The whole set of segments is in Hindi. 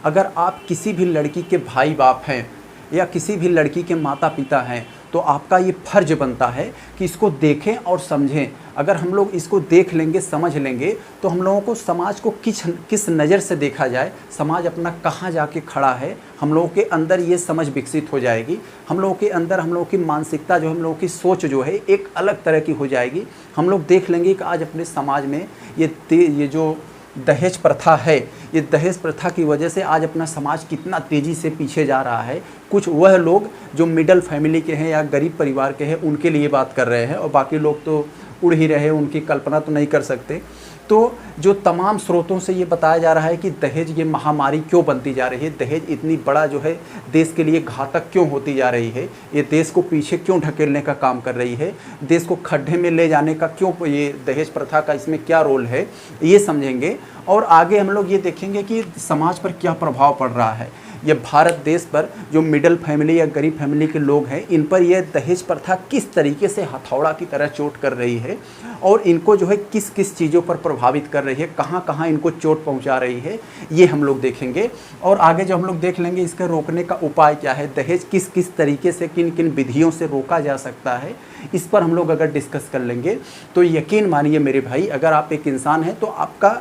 अगर आप किसी भी लड़की के भाई बाप हैं या किसी भी लड़की के माता पिता हैं तो आपका ये फ़र्ज बनता है कि इसको देखें और समझें। अगर हम लोग इसको देख लेंगे, समझ लेंगे, तो हम लोगों को समाज को किस नज़र से देखा जाए, समाज अपना कहाँ जाके खड़ा है, हम लोगों के अंदर ये समझ विकसित हो जाएगी। हम लोगों के अंदर हम लोगों की मानसिकता जो, हम लोगों की सोच जो है एक अलग तरह की हो जाएगी। हम लोग देख लेंगे कि आज अपने समाज में ये जो दहेज प्रथा है, ये दहेज प्रथा की वजह से आज अपना समाज कितना तेज़ी से पीछे जा रहा है। कुछ वह लोग जो मिडिल फैमिली के हैं या गरीब परिवार के हैं उनके लिए बात कर रहे हैं, और बाकी लोग तो उड़ ही रहे हैं, उनकी कल्पना तो नहीं कर सकते। तो जो तमाम स्रोतों से ये बताया जा रहा है कि दहेज ये महामारी क्यों बनती जा रही है, दहेज इतनी बड़ा जो है देश के लिए घातक क्यों होती जा रही है, ये देश को पीछे क्यों ढकेलने का काम कर रही है, देश को खड्डे में ले जाने का क्यों, ये दहेज प्रथा का इसमें क्या रोल है, ये समझेंगे। और आगे हम लोग ये देखेंगे कि समाज पर क्या प्रभाव पड़ रहा है। ये भारत देश पर जो मिडिल फैमिली या गरीब फैमिली के लोग हैं, इन पर यह दहेज प्रथा किस तरीके से हथौड़ा की तरह चोट कर रही है और इनको जो है किस किस चीज़ों पर प्रभावित कर रही है, कहाँ कहाँ इनको चोट पहुँचा रही है, ये हम लोग देखेंगे। और आगे जो हम लोग देख लेंगे इसके रोकने का उपाय क्या है, दहेज किस किस तरीके से, किन किन विधियों से रोका जा सकता है, इस पर हम लोग अगर डिस्कस कर लेंगे तो यकीन मानिए मेरे भाई, अगर आप एक इंसान हैं तो आपका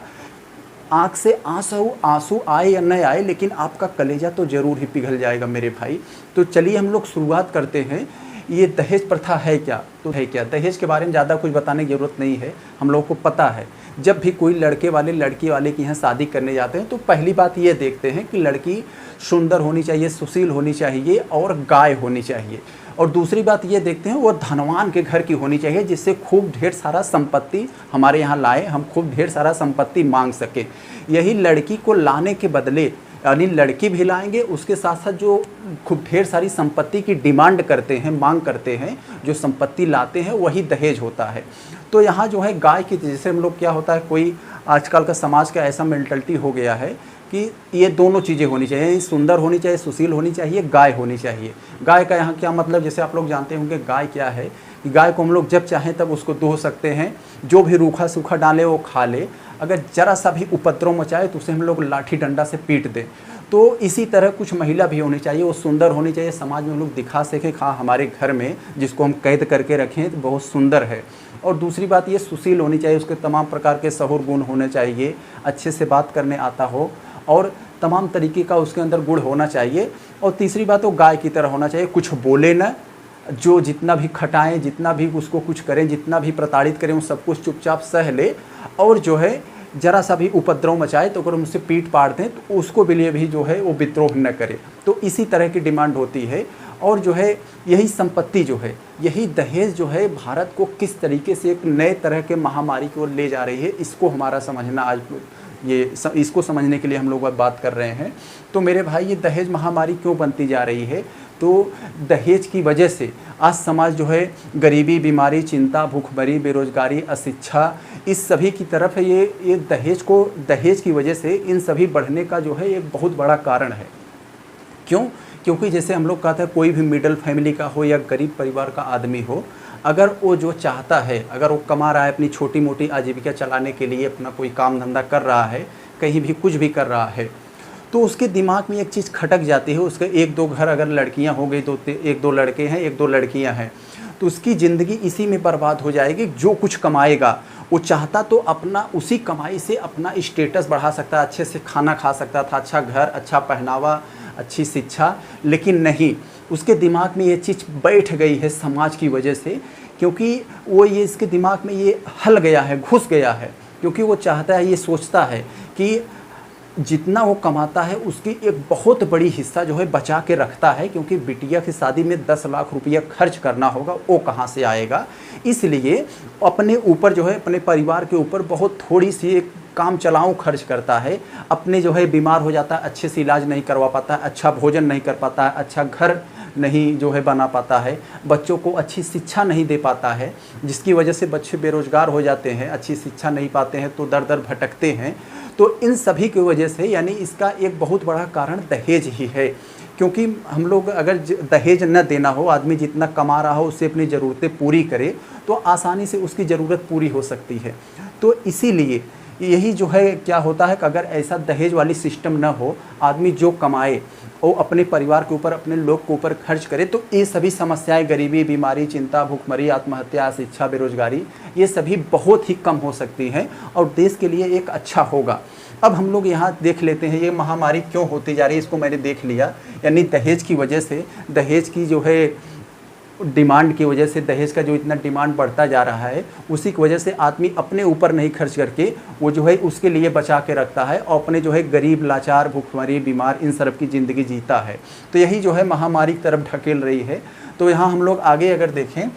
आँख से आंसू आए या न आए, लेकिन आपका कलेजा तो ज़रूर ही पिघल जाएगा मेरे भाई। तो चलिए हम लोग शुरुआत करते हैं। ये दहेज प्रथा है क्या? तो है क्या, दहेज के बारे में ज़्यादा कुछ बताने की ज़रूरत नहीं है, हम लोगों को पता है। जब भी कोई लड़के वाले लड़की वाले के यहाँ शादी करने जाते हैं तो पहली बात ये देखते हैं कि लड़की सुंदर होनी चाहिए, सुशील होनी चाहिए और गाय होनी चाहिए। और दूसरी बात ये देखते हैं वो धनवान के घर की होनी चाहिए, जिससे खूब ढेर सारा संपत्ति हमारे यहाँ लाए, हम खूब ढेर सारा संपत्ति मांग सके। यही लड़की को लाने के बदले, यानी लड़की भी लाएंगे, उसके साथ साथ जो खूब ढेर सारी संपत्ति की डिमांड करते हैं, मांग करते हैं, जो संपत्ति लाते हैं वही दहेज होता है। तो यहाँ जो है गाय की, जैसे हम लोग क्या होता है, कोई आजकल का समाज का ऐसा मेंटलिटी हो गया है कि ये दोनों चीज़ें होनी चाहिए, सुंदर होनी चाहिए, सुशील होनी चाहिए, गाय होनी चाहिए। गाय का यहाँ क्या मतलब, जैसे आप लोग जानते होंगे गाय क्या है, कि गाय को हम लोग जब चाहें तब उसको दूह सकते हैं, जो भी रूखा सूखा डाले वो खा ले, अगर ज़रा सा भी उपद्रव मचाए तो उसे हम लोग लाठी डंडा से पीट दें। तो इसी तरह कुछ महिला भी होनी चाहिए, वो सुंदर होनी चाहिए, समाज में हम लोग दिखा सकें हाँ हमारे घर में जिसको हम कैद करके रखें तो बहुत सुंदर है। और दूसरी बात ये सुशील होनी चाहिए, उसके तमाम प्रकार के सहुर गुण होने चाहिए, अच्छे से बात करने आता हो और तमाम तरीके का उसके अंदर गुण होना चाहिए। और तीसरी बात वो गाय की तरह होना चाहिए, कुछ बोले ना, जो जितना भी खटाएं, जितना भी उसको कुछ करें, जितना भी प्रताड़ित करें, वो सब कुछ चुपचाप सह ले, और जो है जरा सा भी उपद्रव मचाए तो अगर उनसे पीट पाड़ दें तो उसको भी लिए भी जो है वो विद्रोह न करे। तो इसी तरह की डिमांड होती है। और जो है यही संपत्ति जो है, यही दहेज जो है भारत को किस तरीके से एक नए तरह के महामारी की ओर ले जा रही है, इसको हमारा समझना आज इसको समझने के लिए हम लोग अब बात कर रहे हैं। तो मेरे भाई ये दहेज महामारी क्यों बनती जा रही है, तो दहेज की वजह से आज समाज जो है गरीबी, बीमारी, चिंता, भूखमरी, बेरोजगारी, अशिक्षा, इस सभी की तरफ है। ये दहेज की वजह से इन सभी बढ़ने का जो है एक बहुत बड़ा कारण है। क्यों? क्योंकि जैसे हम लोग कहते हैं कोई भी मिडिल फैमिली का हो या गरीब परिवार का आदमी हो, अगर वो जो चाहता है, अगर वो कमा रहा है अपनी छोटी मोटी आजीविका चलाने के लिए, अपना कोई काम धंधा कर रहा है, कहीं भी कुछ भी कर रहा है, तो उसके दिमाग में एक चीज़ खटक जाती है। उसके एक दो घर अगर लड़कियां हो गई तो एक दो लड़के हैं, एक दो लड़कियां हैं, तो उसकी ज़िंदगी इसी में बर्बाद हो जाएगी। जो कुछ कमाएगा वो चाहता तो अपना उसी कमाई से अपना स्टेटस बढ़ा सकता, अच्छे से खाना खा सकता था, अच्छा घर, अच्छा पहनावा, अच्छी शिक्षा, लेकिन नहीं, उसके दिमाग में ये चीज़ बैठ गई है समाज की वजह से, क्योंकि वो ये इसके दिमाग में ये हल गया है, घुस गया है। क्योंकि वो चाहता है, ये सोचता है कि जितना वो कमाता है उसकी एक बहुत बड़ी हिस्सा जो है बचा के रखता है, क्योंकि बिटिया की शादी में 10 लाख रुपया खर्च करना होगा, वो कहाँ से आएगा। इसलिए अपने ऊपर जो है, अपने परिवार के ऊपर बहुत थोड़ी सी एक काम चलाऊं खर्च करता है। अपने जो है बीमार हो जाता है, अच्छे से इलाज नहीं करवा पाता है, अच्छा भोजन नहीं कर पाता है, अच्छा घर नहीं जो है बना पाता है, बच्चों को अच्छी शिक्षा नहीं दे पाता है, जिसकी वजह से बच्चे बेरोजगार हो जाते हैं, अच्छी शिक्षा नहीं पाते हैं तो दर दर भटकते हैं। तो इन सभी की वजह से, यानी इसका एक बहुत बड़ा कारण दहेज ही है। क्योंकि हम लोग अगर दहेज न देना हो, आदमी जितना कमा रहा हो उससे अपनी ज़रूरतें पूरी करे, तो आसानी से उसकी ज़रूरत पूरी हो सकती है। तो इसीलिए यही जो है क्या होता है कि अगर ऐसा दहेज वाली सिस्टम ना हो, आदमी जो कमाए वो अपने परिवार के ऊपर, अपने लोग के ऊपर खर्च करे, तो ये सभी समस्याएं, गरीबी, बीमारी, चिंता, भूखमरी, आत्महत्या, शिक्षा, बेरोजगारी, ये सभी बहुत ही कम हो सकती हैं और देश के लिए एक अच्छा होगा। अब हम लोग यहाँ देख लेते हैं ये महामारी क्यों होती जा रही है, इसको मैंने देख लिया। यानी दहेज की वजह से, दहेज की जो है डिमांड की वजह से, दहेज का जो इतना डिमांड बढ़ता जा रहा है, उसी की वजह से आदमी अपने ऊपर नहीं खर्च करके वो जो है उसके लिए बचा के रखता है और अपने जो है गरीब, लाचार, भूखमरी, बीमार, इन सब की ज़िंदगी जीता है। तो यही जो है महामारी की तरफ ढकेल रही है। तो यहाँ हम लोग आगे अगर देखें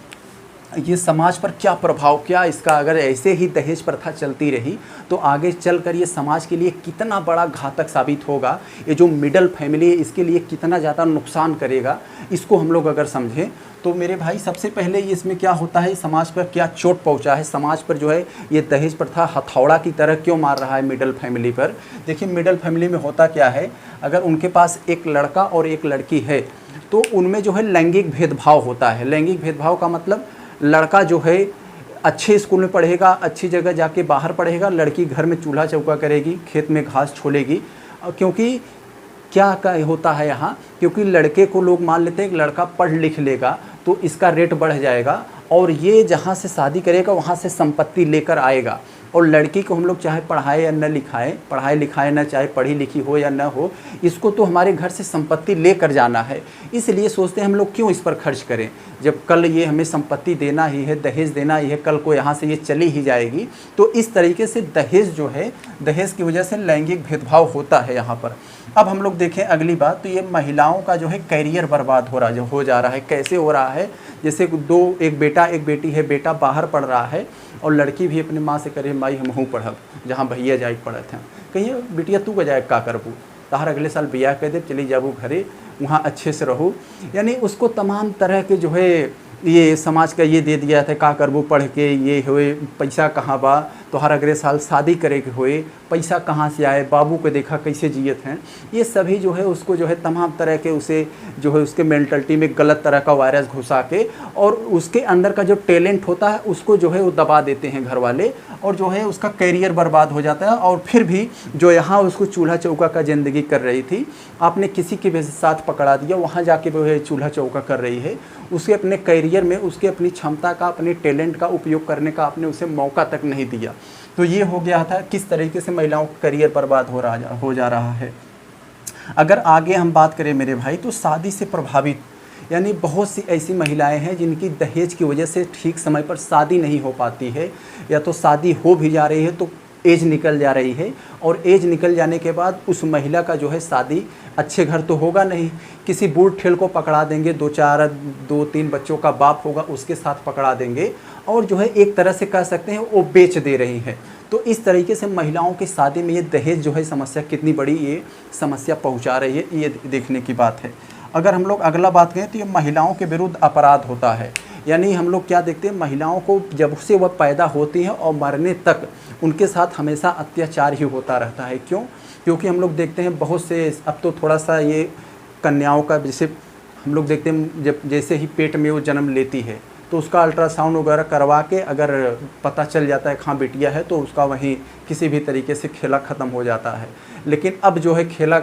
ये समाज पर क्या प्रभाव, क्या इसका, अगर ऐसे ही दहेज प्रथा चलती रही तो आगे चलकर ये समाज के लिए कितना बड़ा घातक साबित होगा। ये जो मिडिल फैमिली है इसके लिए कितना ज़्यादा नुकसान करेगा, इसको हम लोग अगर समझें तो मेरे भाई सबसे पहले इसमें क्या होता है, समाज पर क्या चोट पहुंचा है, समाज पर जो है ये दहेज प्रथा हथौड़ा की तरह क्यों मार रहा है मिडिल फैमिली पर। देखिए मिडिल फैमिली में होता क्या है, अगर उनके पास एक लड़का और एक लड़की है तो उनमें जो है लैंगिक भेदभाव होता है। लैंगिक भेदभाव का मतलब लड़का जो है अच्छे स्कूल में पढ़ेगा, अच्छी जगह जाके बाहर पढ़ेगा, लड़की घर में चूल्हा चौका करेगी, खेत में घास छोलेगी। क्योंकि क्या होता है यहाँ, क्योंकि लड़के को लोग मान लेते हैं कि लड़का पढ़ लिख लेगा तो इसका रेट बढ़ जाएगा और ये जहाँ से शादी करेगा वहाँ से संपत्ति लेकर आएगा। और लड़की को हम लोग चाहे पढ़ाए या न लिखाएं, पढ़ाए लिखाए ना, चाहे पढ़ी लिखी हो या न हो, इसको तो हमारे घर से संपत्ति लेकर जाना है। इसलिए सोचते हैं हम लोग क्यों इस पर खर्च करें, जब कल ये हमें संपत्ति देना ही है, दहेज देना ही है, कल को यहाँ से ये चली ही जाएगी। तो इस तरीके से दहेज जो है, दहेज की वजह से लैंगिक भेदभाव होता है यहाँ पर। अब हम लोग देखें अगली बात, तो ये महिलाओं का जो है करियर बर्बाद हो जा रहा है। कैसे हो रहा है, जैसे एक बेटा एक बेटी है, बेटा बाहर पढ़ रहा है और लड़की भी अपनी माँ से करे माई हम हूँ पढ़ब, जहाँ भैया जाए पढ़त हैं, कहिए बिटिया तू बजाय का करबू, तहार अगले साल बियाह कर दे, चली जाबू घरे, वहाँ अच्छे से रहो। यानी उसको तमाम तरह के जो है ये समाज का ये दे दिया था, का करबू पढ़ के, ये हुए पैसा कहाँ बा, तो हर अगले साल शादी करे के हुए, पैसा कहाँ से आए, बाबू को देखा कैसे जियत हैं। ये सभी जो है उसको जो है तमाम तरह के उसे जो है उसके मेंटलिटी में गलत तरह का वायरस घुसा के और उसके अंदर का जो टैलेंट होता है उसको जो है वो दबा देते हैं घर वाले और जो है उसका करियर बर्बाद हो जाता है। और फिर भी जो यहाँ उसको चूल्हा चौका का ज़िंदगी कर रही थी, आपने किसी के साथ पकड़ा दिया, वहाँ जाके वो है चूल्हा चौका कर रही है। उसके अपने करियर में उसके अपनी क्षमता का, अपने टैलेंट का उपयोग करने का आपने उसे मौका तक नहीं दिया। तो ये हो गया था किस तरीके से महिलाओं का करियर बर्बाद हो जा रहा है। अगर आगे हम बात करें मेरे भाई, तो शादी से प्रभावित यानी बहुत सी ऐसी महिलाएं हैं जिनकी दहेज की वजह से ठीक समय पर शादी नहीं हो पाती है, या तो शादी हो भी जा रही है तो एज निकल जा रही है, और एज निकल जाने के बाद उस महिला का जो है शादी अच्छे घर तो होगा नहीं, किसी बूढ़ ठेल को पकड़ा देंगे, दो तीन बच्चों का बाप होगा उसके साथ पकड़ा देंगे और जो है एक तरह से कह सकते हैं वो बेच दे रही हैं। तो इस तरीके से महिलाओं की शादी में ये दहेज जो है समस्या कितनी बड़ी ये समस्या पहुंचा रही है, ये देखने की बात है। अगर हम लोग अगला बात करें तो ये महिलाओं के विरुद्ध अपराध होता है। यानी हम लोग क्या देखते हैं, महिलाओं को जब से वह पैदा होती हैं और मरने तक उनके साथ हमेशा अत्याचार ही होता रहता है। क्यों? क्योंकि हम लोग देखते हैं बहुत से, अब तो थोड़ा सा ये कन्याओं का, जैसे हम लोग देखते हैं जब जैसे ही पेट में वो जन्म लेती है तो उसका अल्ट्रासाउंड वगैरह करवा के अगर पता चल जाता है हाँ बेटिया है तो उसका वहीं किसी भी तरीके से खेला ख़त्म हो जाता है। लेकिन अब जो है खेला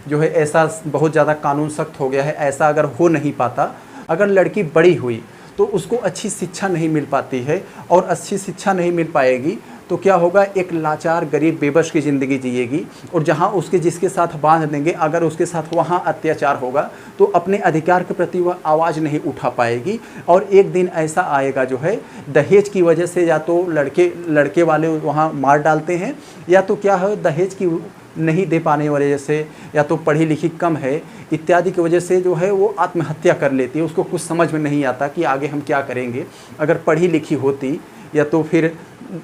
जो है ऐसा बहुत ज़्यादा कानून सख्त हो गया है, ऐसा अगर हो नहीं पाता। अगर लड़की बड़ी हुई तो उसको अच्छी शिक्षा नहीं मिल पाती है, और अच्छी शिक्षा नहीं मिल पाएगी तो क्या होगा, एक लाचार गरीब बेबस की ज़िंदगी जिएगी। और जहाँ उसके जिसके साथ बांध देंगे, अगर उसके साथ वहाँ अत्याचार होगा तो अपने अधिकार के प्रति वह आवाज़ नहीं उठा पाएगी। और एक दिन ऐसा आएगा जो है दहेज की वजह से या तो लड़के वाले वहाँ मार डालते हैं, या तो क्या है दहेज की नहीं दे पाने वाले जैसे, या तो पढ़ी लिखी कम है इत्यादि की वजह से जो है वो आत्महत्या कर लेती है। उसको कुछ समझ में नहीं आता कि आगे हम क्या करेंगे। अगर पढ़ी लिखी होती या तो फिर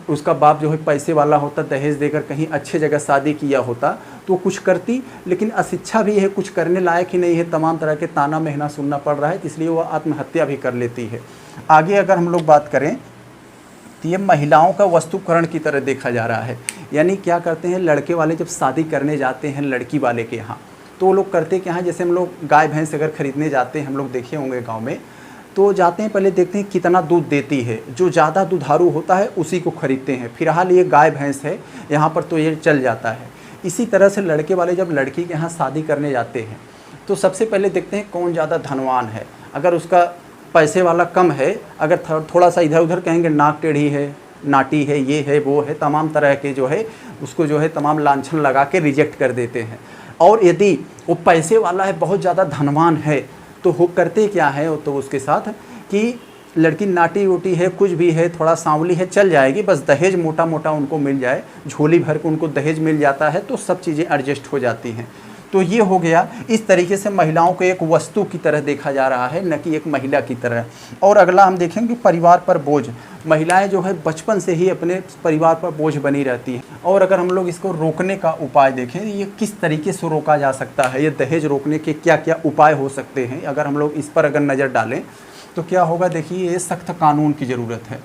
उसका बाप जो है पैसे वाला होता, दहेज देकर कहीं अच्छे जगह शादी किया होता तो कुछ करती, लेकिन अशिक्षा भी है, कुछ करने लायक ही नहीं है, तमाम तरह के ताना महना सुनना पड़ रहा है, इसलिए वह आत्महत्या भी कर लेती है। आगे अगर हम लोग बात करें तो ये महिलाओं का वस्तुकरण की तरह देखा जा रहा है। यानी क्या करते हैं, लड़के वाले जब शादी करने जाते हैं लड़की वाले के यहाँ, तो वो लोग करते क्या हैं, जैसे हम लोग गाय भैंस अगर ख़रीदने जाते हैं, हम लोग देखे होंगे गाँव में, तो जाते हैं, पहले देखते हैं कितना दूध देती है। जो ज़्यादा दुधारू होता है उसी को खरीदते हैं। फिलहाल ये गाय भैंस है यहाँ पर, तो ये चल जाता है। इसी तरह से लड़के वाले जब लड़की के यहाँ शादी करने जाते हैं तो सबसे पहले देखते हैं कौन ज़्यादा धनवान है। अगर उसका पैसे वाला कम है, अगर थोड़ा सा इधर उधर कहेंगे नाक टेढ़ी है, नाटी है, ये है, वो है, तमाम तरह के जो है उसको जो है तमाम लांछन लगा के रिजेक्ट कर देते हैं। और यदि वो पैसे वाला है, बहुत ज़्यादा धनवान है, तो वो करते क्या है, तो उसके साथ कि लड़की नाटी वोटी है, कुछ भी है, थोड़ा सांवली है, चल जाएगी, बस दहेज मोटा मोटा उनको मिल जाए, झोली भर के उनको दहेज मिल जाता है, तो सब चीज़ें एडजस्ट हो जाती हैं। तो ये हो गया। इस तरीके से महिलाओं को एक वस्तु की तरह देखा जा रहा है, न कि एक महिला की तरह। और अगला हम देखेंगे परिवार पर बोझ। महिलाएं जो है बचपन से ही अपने परिवार पर बोझ बनी रहती हैं। और अगर हम लोग इसको रोकने का उपाय देखें, ये किस तरीके से रोका जा सकता है, ये दहेज रोकने के क्या क्या उपाय हो सकते हैं, अगर हम लोग इस पर अगर नज़र डालें तो क्या होगा। देखिए, ये सख्त कानून की ज़रूरत है।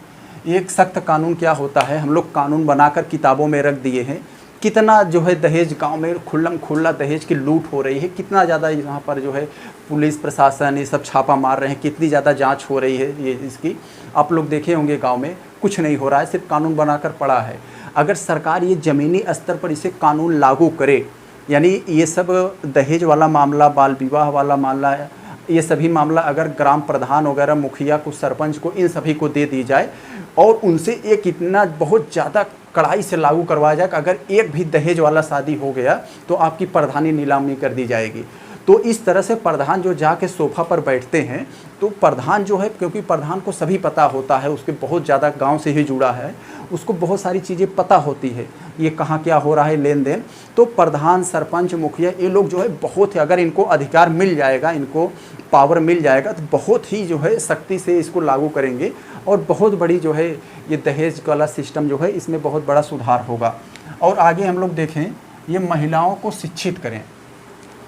एक सख्त कानून क्या होता है, हम लोग कानून बनाकर किताबों में रख दिए हैं। कितना जो है दहेज गांव में खुल्लम खुल्ला दहेज की लूट हो रही है, कितना ज़्यादा यहाँ पर जो है पुलिस प्रशासन ये सब छापा मार रहे हैं, कितनी ज़्यादा जांच हो रही है ये इसकी। आप लोग देखे होंगे गांव में कुछ नहीं हो रहा है, सिर्फ कानून बनाकर पड़ा है। अगर सरकार ये ज़मीनी स्तर पर इसे कानून लागू करे, यानी ये सब दहेज वाला मामला, बाल विवाह वाला मामला, ये सभी मामला अगर ग्राम प्रधान वगैरह, मुखिया को, सरपंच को, इन सभी को दे दी जाए और उनसे एक इतना बहुत ज़्यादा कड़ाई से लागू करवाया जाए कि अगर एक भी दहेज वाला शादी हो गया तो आपकी प्रधानी नीलामी कर दी जाएगी। तो इस तरह से प्रधान जो जाके सोफा पर बैठते हैं, तो प्रधान जो है, क्योंकि प्रधान को सभी पता होता है, उसके बहुत ज़्यादा गांव से ही जुड़ा है, उसको बहुत सारी चीज़ें पता होती है, ये कहाँ क्या हो रहा है, लेन देन। तो प्रधान, सरपंच, मुखिया, ये लोग जो है बहुत ही, अगर इनको अधिकार मिल जाएगा, इनको पावर मिल जाएगा, तो बहुत ही जो है सख्ती से इसको लागू करेंगे और बहुत बड़ी जो है ये दहेज वाला सिस्टम जो है इसमें बहुत बड़ा सुधार होगा। और आगे हम लोग देखें, ये महिलाओं को शिक्षित करें।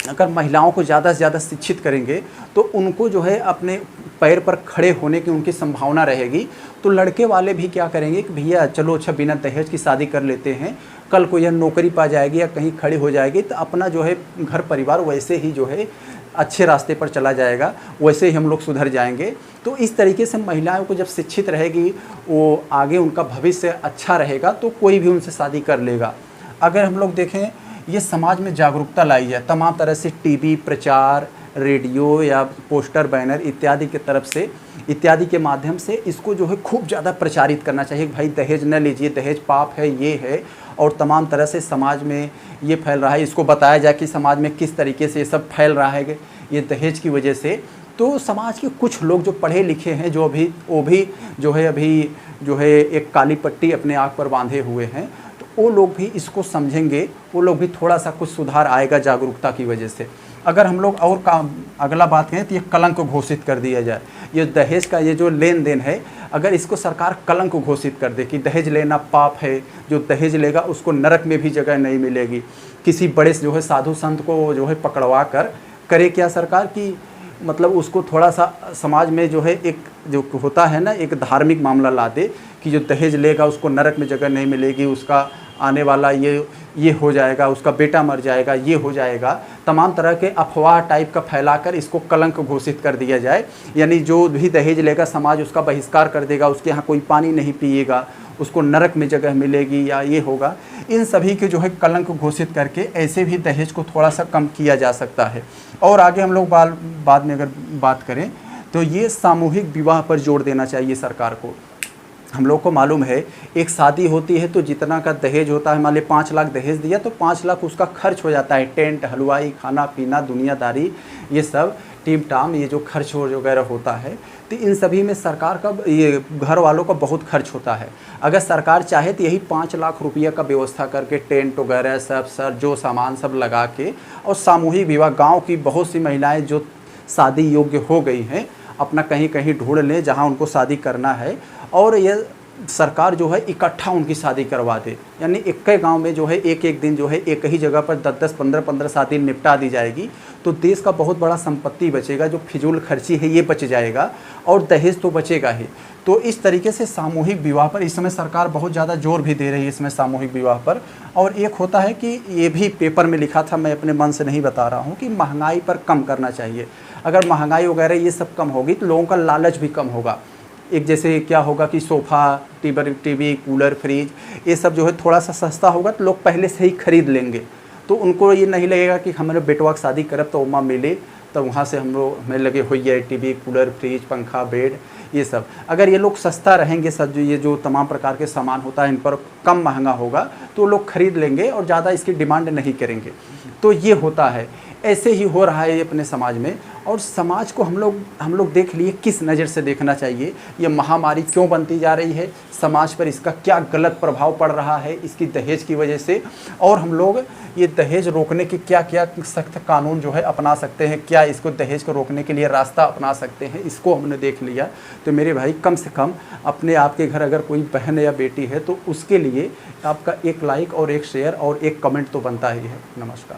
अगर महिलाओं को ज़्यादा से ज़्यादा शिक्षित करेंगे तो उनको जो है अपने पैर पर खड़े होने की उनकी संभावना रहेगी। तो लड़के वाले भी क्या करेंगे कि भैया चलो अच्छा बिना दहेज की शादी कर लेते हैं, कल को यह नौकरी पा जाएगी या कहीं खड़ी हो जाएगी तो अपना जो है घर परिवार वैसे ही जो है अच्छे रास्ते पर चला जाएगा, वैसे ही हम लोग सुधर जाएंगे। तो इस तरीके से महिलाओं को जब शिक्षित रहेगी, वो आगे उनका भविष्य अच्छा रहेगा, तो कोई भी उनसे शादी कर लेगा। अगर हम लोग देखें, ये समाज में जागरूकता लाई जाए, तमाम तरह से टीवी प्रचार, रेडियो या पोस्टर, बैनर इत्यादि के माध्यम से इसको जो है खूब ज़्यादा प्रचारित करना चाहिए। भाई दहेज न लीजिए, दहेज पाप है, ये है, और तमाम तरह से समाज में ये फैल रहा है, इसको बताया जाए कि समाज में किस तरीके से ये सब फैल रहा है ये दहेज की वजह से। तो समाज के कुछ लोग जो पढ़े लिखे हैं, वो भी जो है अभी जो है एक काली पट्टी अपने आँख पर बांधे हुए हैं, तो वो लोग भी इसको समझेंगे, वो लोग भी थोड़ा सा कुछ सुधार आएगा जागरूकता की वजह से। अगर हम लोग और अगला बात कहें तो ये कलंक घोषित कर दिया जाए। ये दहेज का ये जो लेन देन है, अगर इसको सरकार कलंक घोषित कर दे कि दहेज लेना पाप है, जो दहेज लेगा उसको नरक में भी जगह नहीं मिलेगी। किसी बड़े जो है साधु संत को जो है पकड़वा कर करे क्या सरकार की, मतलब उसको थोड़ा सा समाज में जो है एक जो होता है ना, एक धार्मिक मामला ला दे कि जो दहेज लेगा उसको नरक में जगह नहीं मिलेगी, उसका आने वाला ये हो जाएगा, उसका बेटा मर जाएगा, ये हो जाएगा। तमाम तरह के अफवाह टाइप का फैलाकर इसको कलंक घोषित कर दिया जाए, यानी जो भी दहेज लेगा समाज उसका बहिष्कार कर देगा, उसके यहाँ कोई पानी नहीं पिएगा, उसको नरक में जगह मिलेगी या ये होगा। इन सभी के जो है कलंक घोषित करके ऐसे भी दहेज को थोड़ा सा कम किया जा सकता है। और आगे हम लोग बाद में अगर बात करें तो ये सामूहिक विवाह पर जोर देना चाहिए सरकार को। हम लोग को मालूम है एक शादी होती है तो जितना का दहेज होता है, मान लीजिए 5 लाख दहेज दिया तो 5 लाख उसका खर्च हो जाता है, टेंट, हलवाई, खाना पीना, दुनियादारी, ये सब टीम टाम, ये जो खर्च वगैरह होता है, तो इन सभी में सरकार का, ये घर वालों का बहुत खर्च होता है। अगर सरकार चाहे तो यही 5 लाख रुपया का व्यवस्था करके टेंट वगैरह सब जो सामान सब लगा के और सामूहिक विवाह, गाँव की बहुत सी महिलाएँ जो शादी योग्य हो गई हैं अपना कहीं कहीं ढूंढ लें जहाँ उनको शादी करना है, और ये सरकार जो है इकट्ठा उनकी शादी करवा दे, यानी एक ही गांव में जो है एक एक दिन जो है एक ही जगह पर 10-10, 15-15 शादी निपटा दी जाएगी, तो देश का बहुत बड़ा संपत्ति बचेगा। जो फिजूल खर्ची है ये बच जाएगा और दहेज तो बचेगा ही। तो इस तरीके से सामूहिक विवाह पर इस समय सरकार बहुत ज़्यादा जोर भी दे रही है इसमें, सामूहिक विवाह पर। और एक होता है कि ये भी पेपर में लिखा था, मैं अपने मन से नहीं बता रहा हूँ, कि महंगाई पर कम करना चाहिए। अगर महंगाई वगैरह ये सब कम होगी तो लोगों का लालच भी कम होगा। एक जैसे क्या होगा कि सोफ़ा, टीवी, कूलर, फ्रिज, ये सब जो है थोड़ा सा सस्ता होगा तो लोग पहले से ही खरीद लेंगे। तो उनको ये नहीं लगेगा कि हमारे बेटवा की शादी करब तो उमा मिले तो वहाँ से हम लोग हमें लगे हो है टीवी, कूलर, फ्रिज, पंखा, बेड, ये सब। अगर ये लोग सस्ता रहेंगे, सब ये जो तमाम प्रकार के सामान होता है इन पर कम महंगा होगा तो लोग खरीद लेंगे और ज़्यादा इसकी डिमांड नहीं करेंगे। तो ये होता है, ऐसे ही हो रहा है ये अपने समाज में। और समाज को हम लोग देख लिए किस नज़र से देखना चाहिए, ये महामारी क्यों बनती जा रही है, समाज पर इसका क्या गलत प्रभाव पड़ रहा है इसकी दहेज की वजह से, और हम लोग ये दहेज रोकने के क्या क्या सख्त कानून जो है अपना सकते हैं, क्या इसको दहेज को रोकने के लिए रास्ता अपना सकते हैं, इसको हमने देख लिया। तो मेरे भाई कम से कम अपने आपके घर अगर कोई बहन या बेटी है तो उसके लिए आपका एक लाइक और एक शेयर और एक कमेंट तो बनता ही है। नमस्कार।